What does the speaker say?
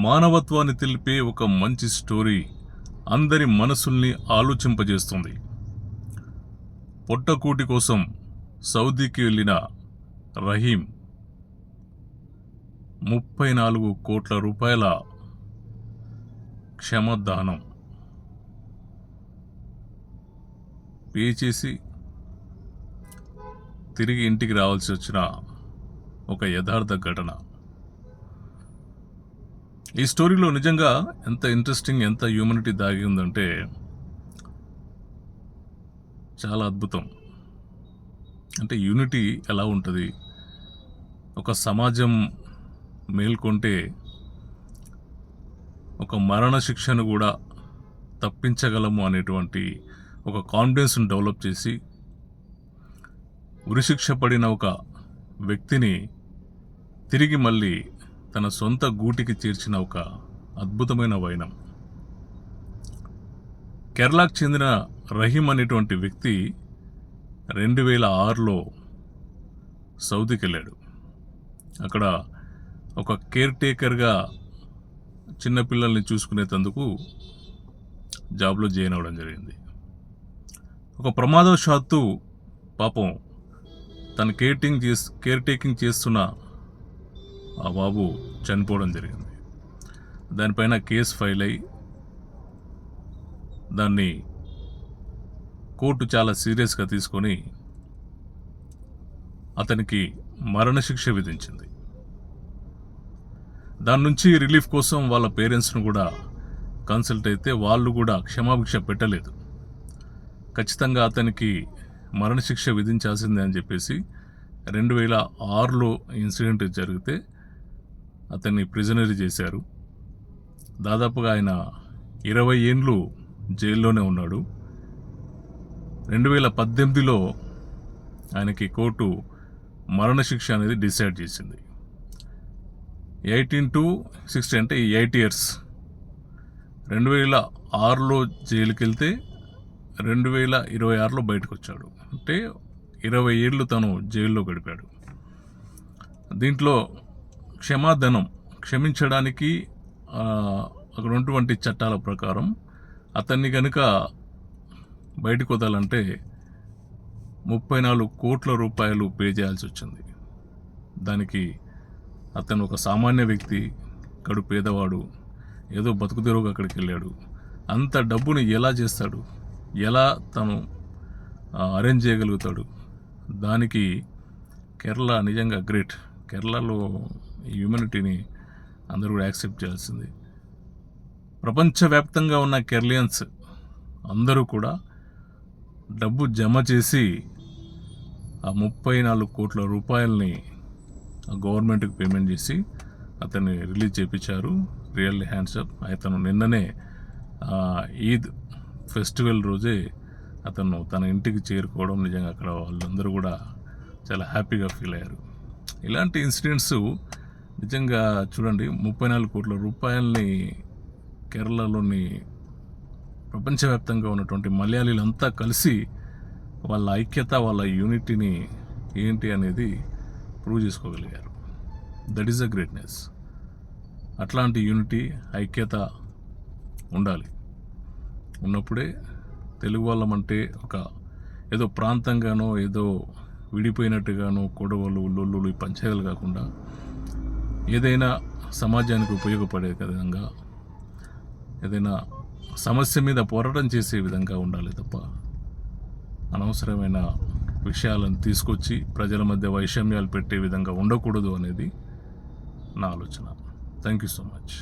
మానవత్వాన్ని తెలిపే ఒక మంచి స్టోరీ అందరి మనసుల్ని ఆలోచింపజేస్తుంది. పొట్టకూటి కోసం సౌదీకి వెళ్ళిన రహీం 34 కోట్ల రూపాయల క్షమదానం పే చేసి తిరిగి ఇంటికి రావాల్సి వచ్చిన ఒక యథార్థ ఘటన. ఈ స్టోరీలో నిజంగా ఎంత ఇంట్రెస్టింగ్, ఎంత హ్యూమనిటీ దాగి ఉందంటే చాలా అద్భుతం. అంటే యూనిటీ ఎలా ఉంటుంది, ఒక సమాజం మేల్కొంటే ఒక మరణ శిక్షను కూడా తప్పించగలము అనేటువంటి ఒక కాన్ఫిడెన్స్ను డెవలప్ చేసి ఉరిశిక్ష పడిన ఒక వ్యక్తిని తిరిగి మళ్ళీ తన సొంత గూటికి చేర్చిన ఒక అద్భుతమైన వైనం. కేరళకు చెందిన రహీం అనేటువంటి వ్యక్తి 2006లో సౌదీకి వెళ్ళాడు. అక్కడ ఒక కేర్ టేకర్గా చిన్నపిల్లల్ని చూసుకునేందుకు జాబ్లో జాయిన్ అవ్వడం జరిగింది. ఒక ప్రమాదవశాత్తు పాపం తను కేర్ టేకింగ్ చేస్తున్న ఆ బాబు చనిపోవడం జరిగింది. దానిపైన కేసు ఫైల్ అయ్యి దాన్ని కోర్టు చాలా సీరియస్గా తీసుకొని అతనికి మరణశిక్ష విధించింది. దాని నుంచి రిలీఫ్ కోసం వాళ్ళ పేరెంట్స్ను కూడా కన్సల్ట్ అయితే వాళ్ళు కూడా క్షమాభిక్ష పెట్టలేదు. ఖచ్చితంగా అతనికి మరణశిక్ష విధించాల్సిందే అని చెప్పేసి 2006లో ఇన్సిడెంట్ జరిగితే అతన్ని ప్రిజనరీ చేశారు. దాదాపుగా ఆయన 20 ఏండ్లు జైల్లోనే ఉన్నాడు. 2018లో ఆయనకి కోర్టు మరణశిక్ష అనేది డిసైడ్ చేసింది. 18 to 60 అంటే 8 years. 2006లో జైలుకి వెళ్తే 2026లో బయటకు వచ్చాడు. అంటే 20 ఏళ్ళు తను జైల్లో గడిపాడు. దీంట్లో క్షమాదానం, క్షమించడానికి అక్కడ ఉన్నటువంటి చట్టాల ప్రకారం అతన్ని కనుక బయటకు వదలాలంటే 34 కోట్ల రూపాయలు పే చేయాల్సి వచ్చింది. దానికి అతను ఒక సామాన్య వ్యక్తి, కడు పేదవాడు, ఏదో బతుకుదెరువుగా అక్కడికి వెళ్ళాడు. అంత డబ్బుని ఎలా చేస్తాడు, ఎలా తను అరేంజ్ చేయగలుగుతాడు? దానికి కేరళ నిజంగా గ్రేట్. కేరళలో హ్యూమనిటీని అందరూ కూడా యాక్సెప్ట్ చేయాల్సింది. ప్రపంచవ్యాప్తంగా ఉన్న కేరళియన్స్ అందరూ కూడా డబ్బు జమ చేసి ఆ 34 కోట్ల రూపాయలని గవర్నమెంట్కి పేమెంట్ చేసి అతన్ని రిలీజ్ చేయించారు. Really hands up. అతను నిన్ననే ఈద్ ఫెస్టివల్ రోజే అతను తన ఇంటికి చేరుకోవడం నిజంగా అక్కడ వాళ్ళందరూ కూడా చాలా హ్యాపీగా ఫీల్ అయ్యారు. ఇలాంటి ఇన్సిడెంట్స్ నిజంగా చూడండి. 34 కోట్ల రూపాయలని కేరళలోని ప్రపంచవ్యాప్తంగా ఉన్నటువంటి మలయాళీలంతా కలిసి వాళ్ళ ఐక్యత, వాళ్ళ యూనిటీని ఏంటి అనేది ప్రూవ్ చేసుకోగలిగారు. That is a greatness. అట్లాంటి యూనిటీ, ఐక్యత ఉండాలి. ఉన్నప్పుడే తెలుగు వాళ్ళమంటే ఒక ఏదో ప్రాంతంగానో ఏదో విడిపోయినట్టుగానో గొడవలు, లొల్లులు, ఈ పంచాయతీలు కాకుండా ఏదైనా సమాజానికి ఉపయోగపడే విధంగా, ఏదైనా సమస్య మీద పోరాటం చేసే విధంగా ఉండాలి తప్ప అనవసరమైన విషయాలను తీసుకొచ్చి ప్రజల మధ్య వైషమ్యాలు పెట్టే విధంగా ఉండకూడదు అనేది నా ఆలోచన. Thank you so much.